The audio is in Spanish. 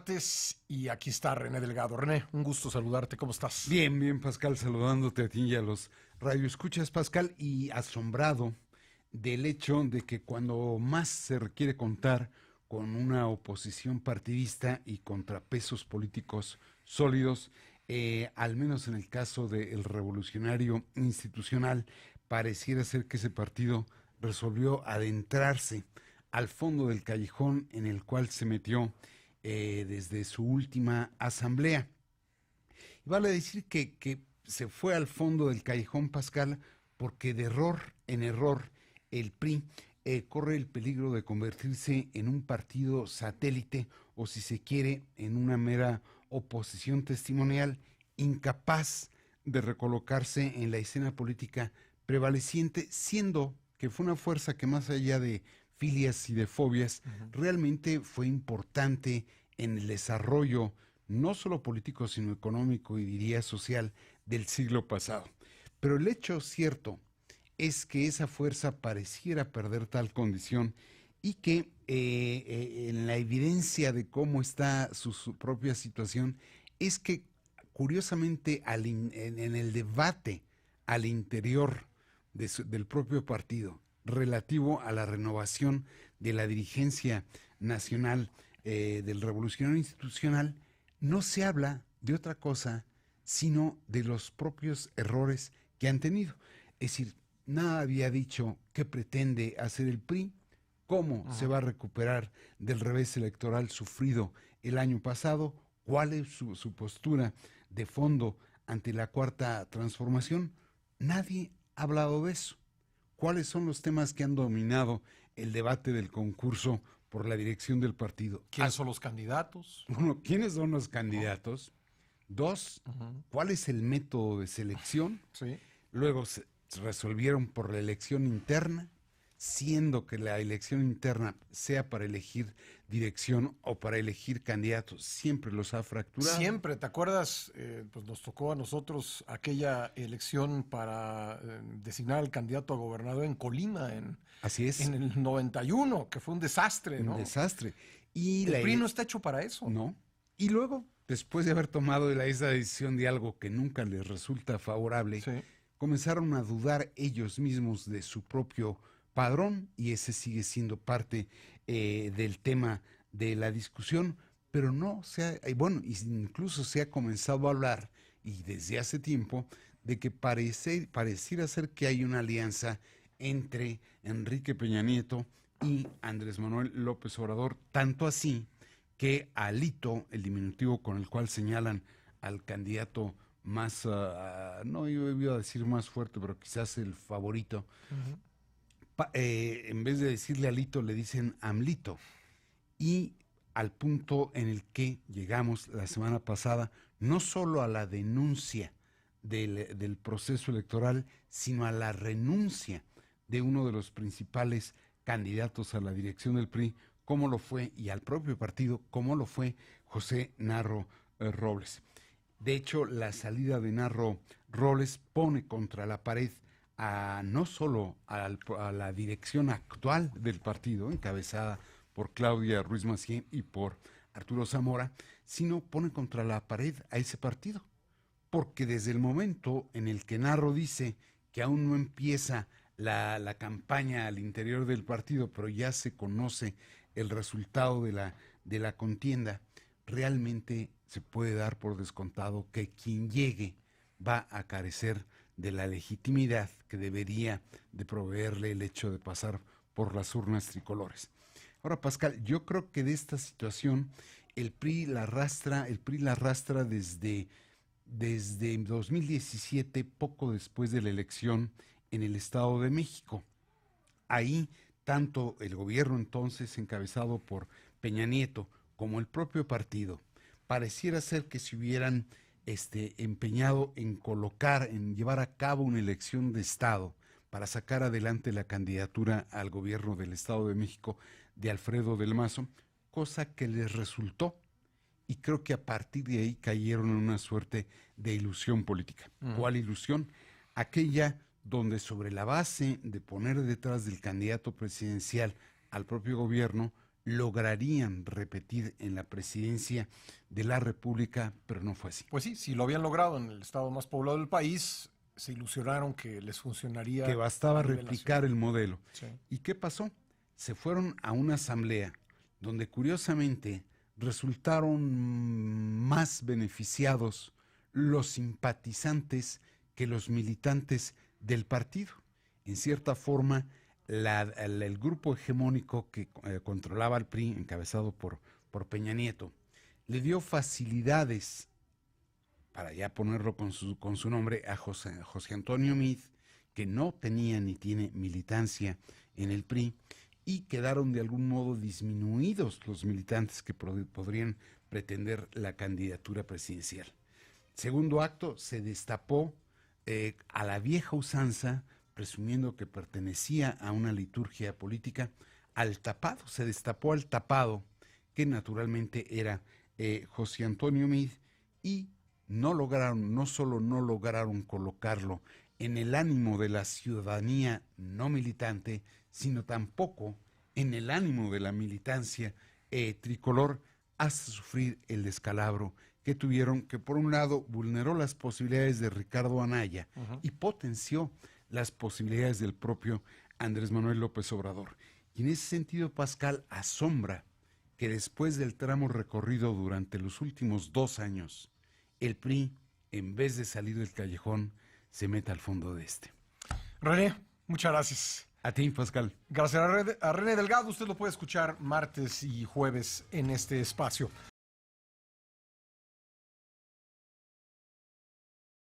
martes y aquí está René Delgado. René, un gusto saludarte, ¿cómo estás? Bien, bien, Pascal, saludándote a ti y a los radioescuchas, Pascal, y asombrado del hecho de que cuando más se requiere contar con una oposición partidista y contrapesos políticos sólidos, al menos en el caso del Revolucionario Institucional, pareciera ser que ese partido resolvió adentrarse al fondo del callejón en el cual se metió desde su última asamblea. Y vale decir que se fue al fondo del callejón, Pascal, porque de error en error el PRI corre el peligro de convertirse en un partido satélite o, si se quiere, en una mera oposición testimonial, incapaz de recolocarse en la escena política prevaleciente, siendo que fue una fuerza que, más allá de filias y de fobias, realmente fue importante en el desarrollo no solo político, sino económico y, diría, social del siglo pasado. Pero el hecho cierto es que esa fuerza pareciera perder tal condición y que en la evidencia de cómo está su propia situación es que, curiosamente, en el debate al interior del propio partido relativo a la renovación de la dirigencia nacional del Revolucionario Institucional, no se habla de otra cosa sino de los propios errores que han tenido. Es decir, nada había dicho qué pretende hacer el PRI, cómo se va a recuperar del revés electoral sufrido el año pasado, cuál es su postura de fondo ante la cuarta transformación. Nadie ha hablado de eso. ¿Cuáles son los temas que han dominado el debate del concurso por la dirección del partido? ¿Quiénes son los candidatos? Uno, ¿quiénes son los candidatos? Dos, ¿cuál es el método de selección? Sí. Luego se resolvieron por la elección interna, siendo que la elección interna, sea para elegir dirección o para elegir candidatos, siempre los ha fracturado. Siempre, ¿te acuerdas? Pues nos tocó a nosotros aquella elección para designar al candidato a gobernador en Colima Así es. en el 91, que fue un desastre, ¿no? Un desastre. Y el PRI no está hecho para eso. No. Y luego, después de haber tomado esa decisión de algo que nunca les resulta favorable, Sí. comenzaron a dudar ellos mismos de su propio padrón, y ese sigue siendo parte del tema de la discusión, pero no se ha, bueno, incluso se ha comenzado a hablar, y desde hace tiempo, de que pareciera ser que hay una alianza entre Enrique Peña Nieto y Andrés Manuel López Obrador, tanto así que Alito, el diminutivo con el cual señalan al candidato más, no iba a decir más fuerte, pero quizás el favorito, en vez de decirle Alito, le dicen AMLito. Y al punto en el que llegamos la semana pasada, no solo a la denuncia del proceso electoral, sino a la renuncia de uno de los principales candidatos a la dirección del PRI, como lo fue, y al propio partido, como lo fue José Narro Robles. De hecho, la salida de Narro Robles pone contra la pared no solo a la dirección actual del partido, encabezada por Claudia Ruiz Massieu y por Arturo Zamora, sino pone contra la pared a ese partido. Porque desde el momento en el que Narro dice que aún no empieza la campaña al interior del partido, pero ya se conoce el resultado de la contienda, realmente se puede dar por descontado que quien llegue va a carecer de la legitimidad que debería de proveerle el hecho de pasar por las urnas tricolores. Ahora, Pascal, yo creo que de esta situación el PRI la arrastra desde 2017, poco después de la elección en el Estado de México. Ahí, tanto el gobierno entonces encabezado por Peña Nieto como el propio partido, pareciera ser que se hubieran empeñado en llevar a cabo una elección de Estado para sacar adelante la candidatura al gobierno del Estado de México de Alfredo del Mazo, cosa que les resultó, y creo que a partir de ahí cayeron en una suerte de ilusión política. ¿Cuál ilusión? Aquella donde, sobre la base de poner detrás del candidato presidencial al propio gobierno, lograrían repetir en la presidencia de la República, pero no fue así. Pues sí, si lo habían logrado en el estado más poblado del país, se ilusionaron que les funcionaría. Que bastaba replicar el modelo. Sí. ¿Y qué pasó? Se fueron a una asamblea donde curiosamente resultaron más beneficiados los simpatizantes que los militantes del partido. En cierta forma, el grupo hegemónico que controlaba al PRI, encabezado por Peña Nieto, le dio facilidades, para ya ponerlo con su nombre, a José Antonio Meade, que no tenía ni tiene militancia en el PRI, y quedaron de algún modo disminuidos los militantes que podrían pretender la candidatura presidencial. Segundo acto, se destapó a la vieja usanza, presumiendo que pertenecía a una liturgia política, al tapado. Se destapó al tapado, que naturalmente era José Antonio Meade, y no solo no lograron colocarlo en el ánimo de la ciudadanía no militante, sino tampoco en el ánimo de la militancia tricolor, hasta sufrir el descalabro que tuvieron, que por un lado vulneró las posibilidades de Ricardo Anaya y potenció las posibilidades del propio Andrés Manuel López Obrador. Y en ese sentido, Pascal, asombra que después del tramo recorrido durante los últimos 2 años, el PRI, en vez de salir del callejón, se meta al fondo de este. René, muchas gracias. A ti, Pascal. Gracias a René Delgado. Usted lo puede escuchar martes y jueves en este espacio.